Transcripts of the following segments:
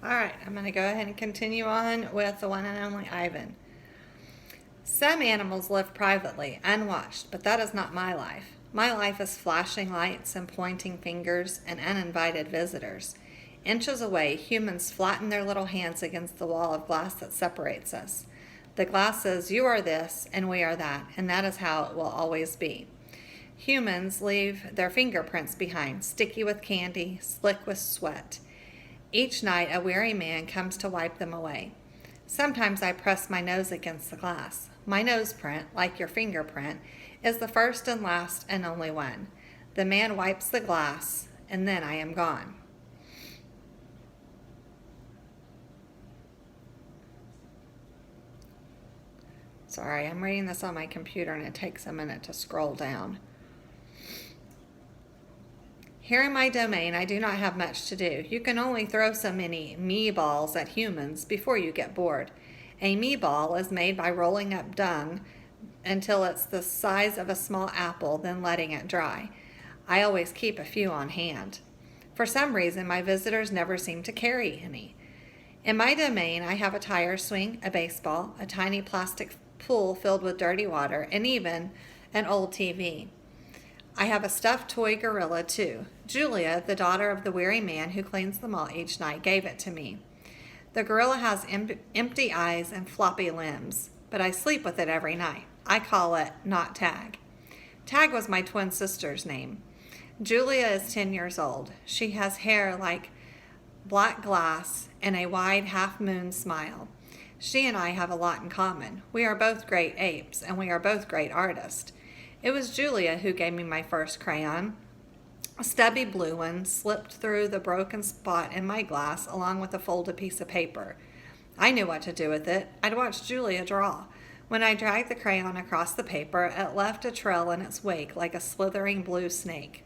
All right, I'm going to go ahead and continue on with the one and only Ivan. Some animals live privately, unwatched, but that is not my life. My life is flashing lights and pointing fingers and uninvited visitors. Inches away, humans flatten their little hands against the wall of glass that separates us. The glass says, you are this and we are that, and that is how it will always be. Humans leave their fingerprints behind, sticky with candy, slick with sweat. Each night, a weary man comes to wipe them away. Sometimes I press my nose against the glass. My nose print, like your fingerprint, is the first and last and only one. The man wipes the glass, and then I am gone. Sorry, I'm reading this on my computer and it takes a minute to scroll down. Here in my domain, I do not have much to do. You can only throw so many me balls at humans before you get bored. A me ball is made by rolling up dung until it's the size of a small apple, then letting it dry. I always keep a few on hand. For some reason, my visitors never seem to carry any. In my domain, I have a tire swing, a baseball, a tiny plastic pool filled with dirty water, and even an old TV. I have a stuffed toy gorilla, too. Julia, the daughter of the weary man who cleans them all each night, gave it to me. The gorilla has empty eyes and floppy limbs, but I sleep with it every night. I call it Not Tag. Tag was my twin sister's name. Julia is 10 years old. She has hair like black glass and a wide half-moon smile. She and I have a lot in common. We are both great apes, and we are both great artists. It was Julia who gave me my first crayon. A stubby blue one slipped through the broken spot in my glass along with a folded piece of paper. I knew what to do with it. I'd watched Julia draw. When I dragged the crayon across the paper, it left a trail in its wake like a slithering blue snake.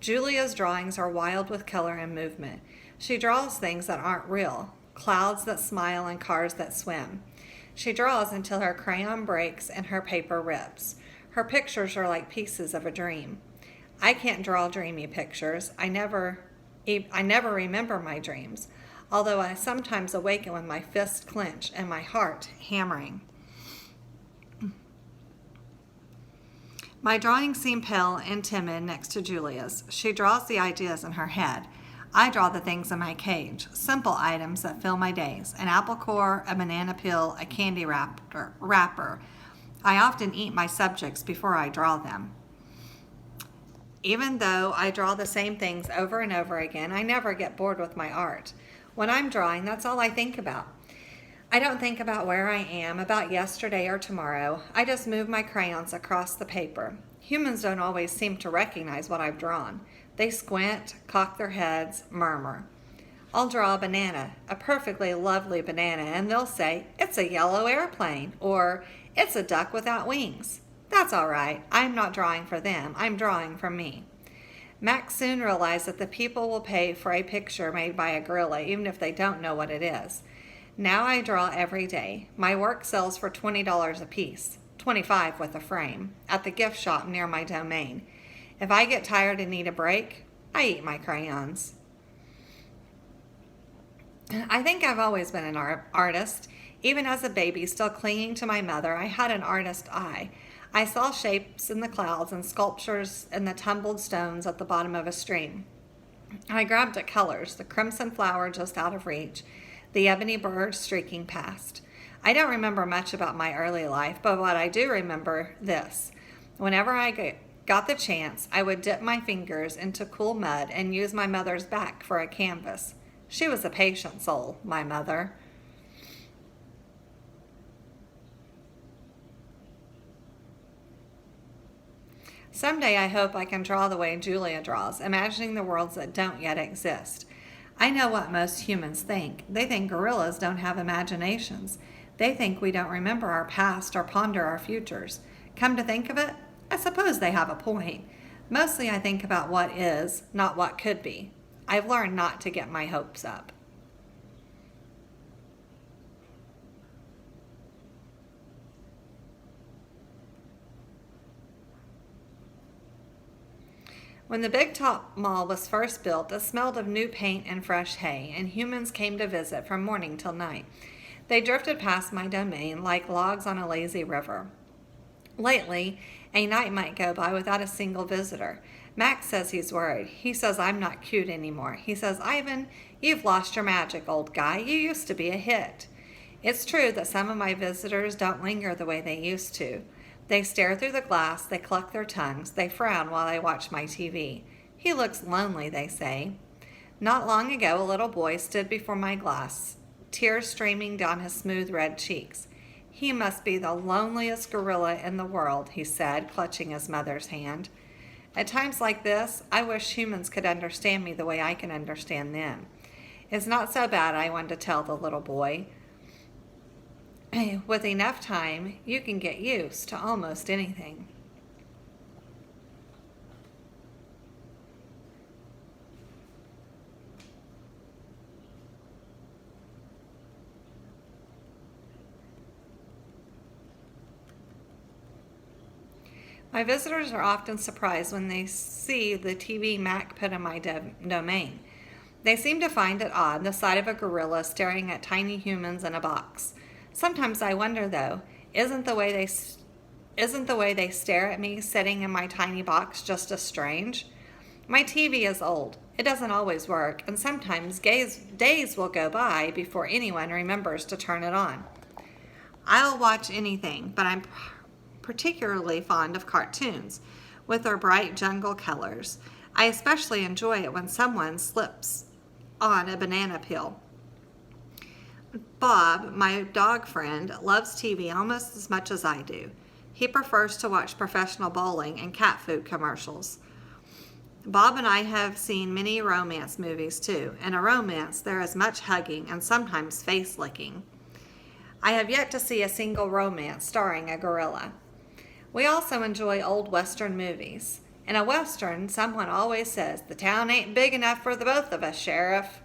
Julia's drawings are wild with color and movement. She draws things that aren't real, clouds that smile and cars that swim. She draws until her crayon breaks and her paper rips. Her pictures are like pieces of a dream. I can't draw dreamy pictures. I never remember my dreams, although I sometimes awaken with my fists clenched and my heart hammering. My drawings seem pale and timid next to Julia's. She draws the ideas in her head. I draw the things in my cage, simple items that fill my days, an apple core, a banana peel, a candy wrapper. I often eat my subjects before I draw them. Even though I draw the same things over and over again, I never get bored with my art. When I'm drawing, that's all I think about. I don't think about where I am, about yesterday or tomorrow. I just move my crayons across the paper. Humans don't always seem to recognize what I've drawn. They squint, cock their heads, murmur. I'll draw a banana, a perfectly lovely banana, and they'll say, it's a yellow airplane, or it's a duck without wings. That's all right. I'm not drawing for them. I'm drawing for me. Max soon realized that the people will pay for a picture made by a gorilla, even if they don't know what it is. Now I draw every day. My work sells for $20 a piece, $25 with a frame, at the gift shop near my domain. If I get tired and need a break, I eat my crayons. I think I've always been an artist. Even as a baby, still clinging to my mother, I had an artist eye. I saw shapes in the clouds and sculptures in the tumbled stones at the bottom of a stream. I grabbed at colors, the crimson flower just out of reach, the ebony bird streaking past. I don't remember much about my early life, but what I do remember this. Whenever I got the chance, I would dip my fingers into cool mud and use my mother's back for a canvas. She was a patient soul, my mother. Someday I hope I can draw the way Julia draws, imagining the worlds that don't yet exist. I know what most humans think. They think gorillas don't have imaginations. They think we don't remember our past or ponder our futures. Come to think of it, I suppose they have a point. Mostly I think about what is, not what could be. I've learned not to get my hopes up. When the Big Top Mall was first built, it smelled of new paint and fresh hay, and humans came to visit from morning till night. They drifted past my domain like logs on a lazy river. Lately, a night might go by without a single visitor. Max says he's worried. He says I'm not cute anymore. He says, Ivan, you've lost your magic, old guy. You used to be a hit. It's true that some of my visitors don't linger the way they used to. They stare through the glass, they cluck their tongues, they frown while they watch my TV. He looks lonely, they say. Not long ago, a little boy stood before my glass, tears streaming down his smooth red cheeks. He must be the loneliest gorilla in the world, he said, clutching his mother's hand. At times like this, I wish humans could understand me the way I can understand them. It's not so bad, I wanted to tell the little boy. With enough time, you can get used to almost anything. My visitors are often surprised when they see the TV Mac put in my domain. They seem to find it odd, the sight of a gorilla staring at tiny humans in a box. Sometimes I wonder, though, isn't the way they stare at me sitting in my tiny box just as strange? My TV is old. It doesn't always work, and sometimes days will go by before anyone remembers to turn it on. I'll watch anything, but I'm particularly fond of cartoons with their bright jungle colors. I especially enjoy it when someone slips on a banana peel. Bob, my dog friend, loves TV almost as much as I do. He prefers to watch professional bowling and cat food commercials. Bob and I have seen many romance movies too. In a romance, there is much hugging and sometimes face licking. I have yet to see a single romance starring a gorilla. We also enjoy old Western movies. In a Western, someone always says, "The town ain't big enough for the both of us, Sheriff."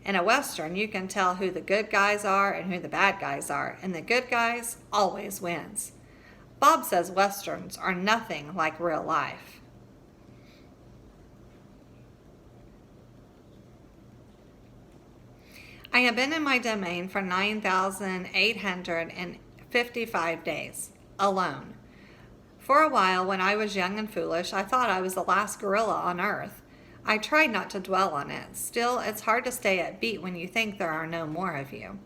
In a Western, you can tell who the good guys are and who the bad guys are, and the good guys always wins. Bob says Westerns are nothing like real life. I have been in my domain for 9,855 days, alone. For a while, when I was young and foolish, I thought I was the last gorilla on Earth. I tried not to dwell on it. Still, it's hard to stay at beat when you think there are no more of you.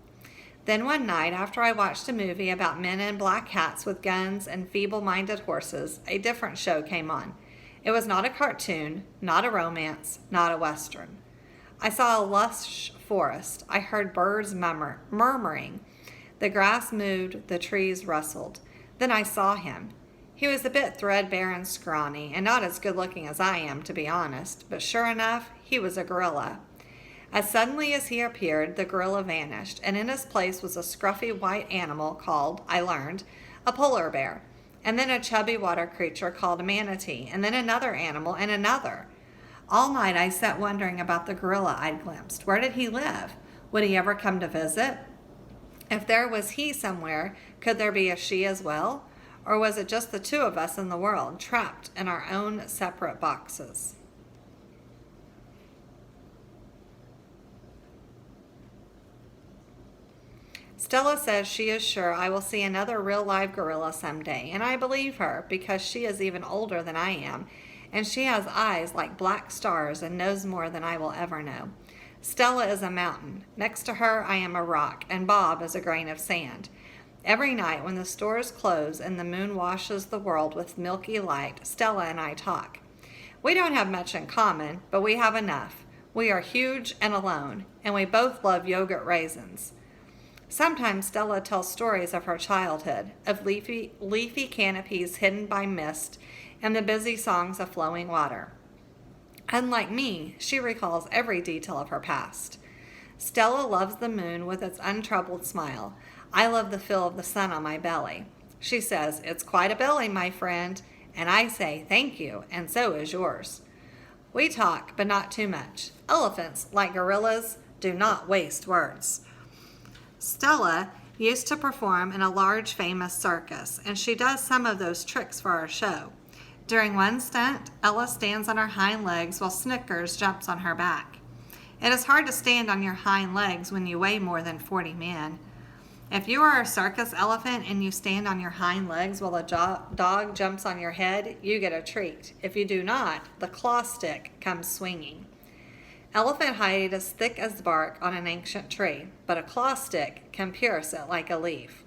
Then one night, after I watched a movie about men in black hats with guns and feeble-minded horses, a different show came on. It was not a cartoon, not a romance, not a Western. I saw a lush forest. I heard birds murmuring. The grass moved, the trees rustled. Then I saw him. He was a bit threadbare and scrawny, and not as good-looking as I am, to be honest, but sure enough, he was a gorilla. As suddenly as he appeared, the gorilla vanished, and in his place was a scruffy white animal called, I learned, a polar bear, and then a chubby water creature called a manatee, and then another animal and another. All night I sat wondering about the gorilla I'd glimpsed. Where did he live? Would he ever come to visit? If there was he somewhere, could there be a she as well? Or was it just the two of us in the world, trapped in our own separate boxes? Stella says she is sure I will see another real live gorilla someday, and I believe her because she is even older than I am, and she has eyes like black stars and knows more than I will ever know. Stella is a mountain. Next to her, I am a rock, and Bob is a grain of sand. Every night when the stores close and the moon washes the world with milky light, Stella and I talk. We don't have much in common, but we have enough. We are huge and alone, and we both love yogurt raisins. Sometimes Stella tells stories of her childhood, of leafy canopies hidden by mist, and the busy songs of flowing water. Unlike me, she recalls every detail of her past. Stella loves the moon with its untroubled smile. I love the feel of the sun on my belly. She says, "It's quite a belly, my friend," and I say, "Thank you, and so is yours." We talk, but not too much. Elephants, like gorillas, do not waste words. Stella used to perform in a large famous circus, and she does some of those tricks for our show. During one stunt, Ella stands on her hind legs while Snickers jumps on her back. It is hard to stand on your hind legs when you weigh more than 40 men. If you are a circus elephant and you stand on your hind legs while a dog jumps on your head, you get a treat. If you do not, the claw stick comes swinging. Elephant hide is thick as bark on an ancient tree, but a claw stick can pierce it like a leaf.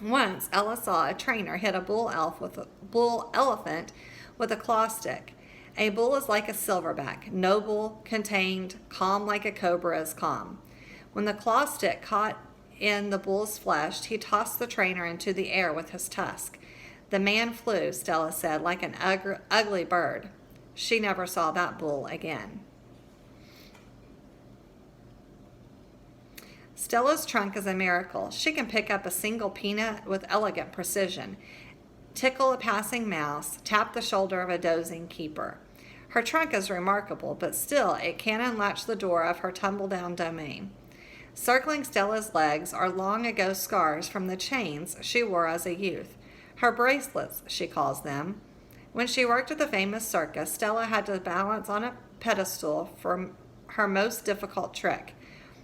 Once, Ella saw a trainer hit a bull elephant with a claw stick. A bull is like a silverback, noble, contained, calm like a cobra is calm. When the claw stick caught in the bull's flesh, he tossed the trainer into the air with his tusk. The man flew, Stella said, like an ugly bird. She never saw that bull again. Stella's trunk is a miracle. She can pick up a single peanut with elegant precision, tickle a passing mouse, tap the shoulder of a dozing keeper. Her trunk is remarkable, but still it can unlatch the door of her tumble-down domain. Circling Stella's legs are long-ago scars from the chains she wore as a youth. Her bracelets, she calls them. When she worked at the famous circus, Stella had to balance on a pedestal for her most difficult trick.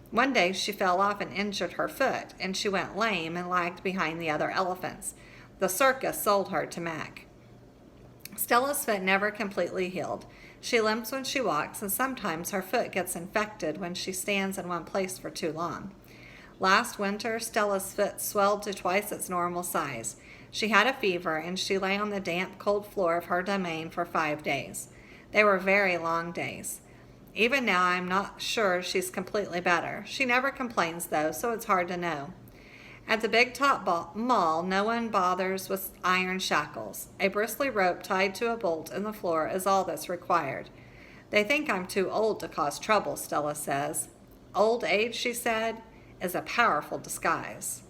One day she fell off and injured her foot, and she went lame and lagged behind the other elephants. The circus sold her to Mac. Stella's foot never completely healed. She limps when she walks, and sometimes her foot gets infected when she stands in one place for too long. Last winter, Stella's foot swelled to twice its normal size. She had a fever, and she lay on the damp, cold floor of her domain for 5 days. They were very long days. Even now, I'm not sure she's completely better. She never complains, though, so it's hard to know. At the Big Top Mall, no one bothers with iron shackles. A bristly rope tied to a bolt in the floor is all that's required. They think I'm too old to cause trouble, Stella says. Old age, she said, is a powerful disguise.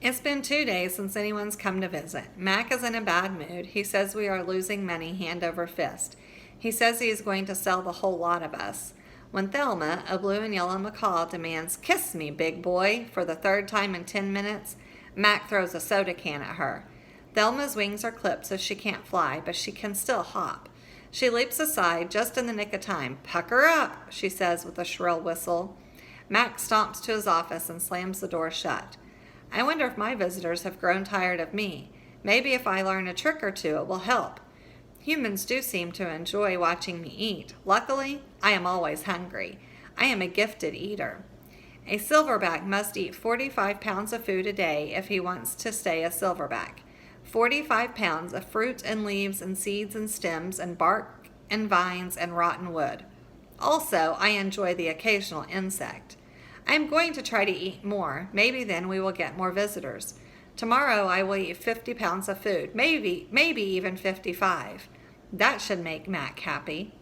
It's been 2 days since anyone's come to visit. Mac is in a bad mood. He says we are losing money hand over fist. He says he is going to sell the whole lot of us. When Thelma, a blue and yellow macaw, demands, "Kiss me, big boy," for the 3rd time in 10 minutes, Mac throws a soda can at her. Thelma's wings are clipped so she can't fly, but she can still hop. She leaps aside just in the nick of time. "Pucker up," she says with a shrill whistle. Mac stomps to his office and slams the door shut. I wonder if my visitors have grown tired of me. Maybe if I learn a trick or two, it will help. Humans do seem to enjoy watching me eat. Luckily, I am always hungry. I am a gifted eater. A silverback must eat 45 pounds of food a day if he wants to stay a silverback. 45 pounds of fruit and leaves and seeds and stems and bark and vines and rotten wood. Also, I enjoy the occasional insect. I am going to try to eat more. Maybe then we will get more visitors. Tomorrow I will eat 50 pounds of food, maybe even 55. That should make Mac happy.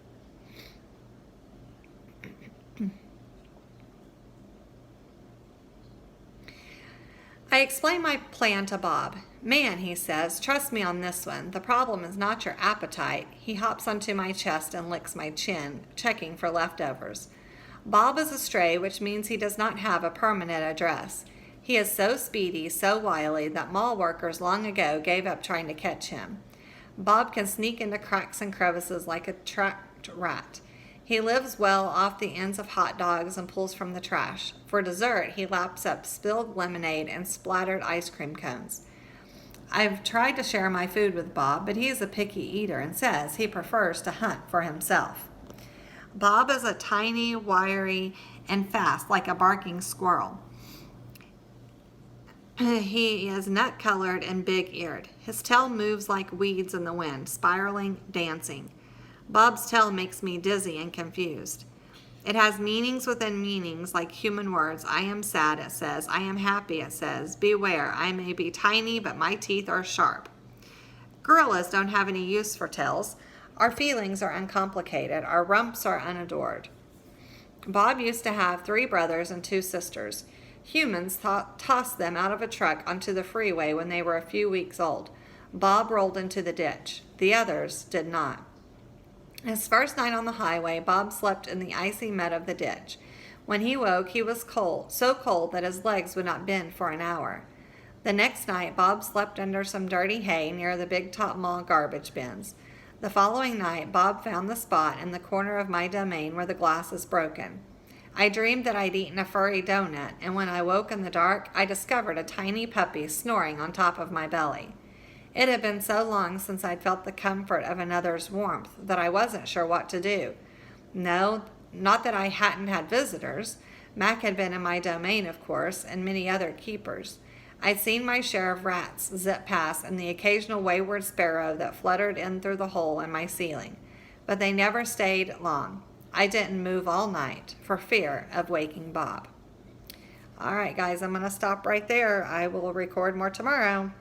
I explain my plan to Bob. "Man," he says, "trust me on this one. The problem is not your appetite." He hops onto my chest and licks my chin, checking for leftovers. Bob is a stray, which means he does not have a permanent address. He is so speedy, so wily, that mall workers long ago gave up trying to catch him. Bob can sneak into cracks and crevices like a trapped rat. He lives well off the ends of hot dogs and pulls from the trash. For dessert, he laps up spilled lemonade and splattered ice cream cones. I've tried to share my food with Bob, but he is a picky eater and says he prefers to hunt for himself. Bob is a tiny, wiry, and fast, like a barking squirrel. He is nut-colored and big-eared. His tail moves like weeds in the wind, spiraling, dancing. Bob's tail makes me dizzy and confused. It has meanings within meanings, like human words. I am sad, it says. I am happy, it says. Beware, I may be tiny, but my teeth are sharp. Gorillas don't have any use for tails. Our feelings are uncomplicated. Our rumps are unadored. Bob used to have 3 brothers and 2 sisters. Humans tossed them out of a truck onto the freeway when they were a few weeks old. Bob rolled into the ditch. The others did not. His first night on the highway, Bob slept in the icy mud of the ditch. When he woke, he was cold, so cold that his legs would not bend for an hour. The next night, Bob slept under some dirty hay near the big top mall garbage bins. The following night, Bob found the spot in the corner of my domain where the glass is broken. I dreamed that I'd eaten a furry donut, and when I woke in the dark, I discovered a tiny puppy snoring on top of my belly. It had been so long since I'd felt the comfort of another's warmth that I wasn't sure what to do. No, not that I hadn't had visitors. Mac had been in my domain, of course, and many other keepers. I'd seen my share of rats zip past and the occasional wayward sparrow that fluttered in through the hole in my ceiling. But they never stayed long. I didn't move all night for fear of waking Bob. All right, guys, I'm going to stop right there. I will record more tomorrow.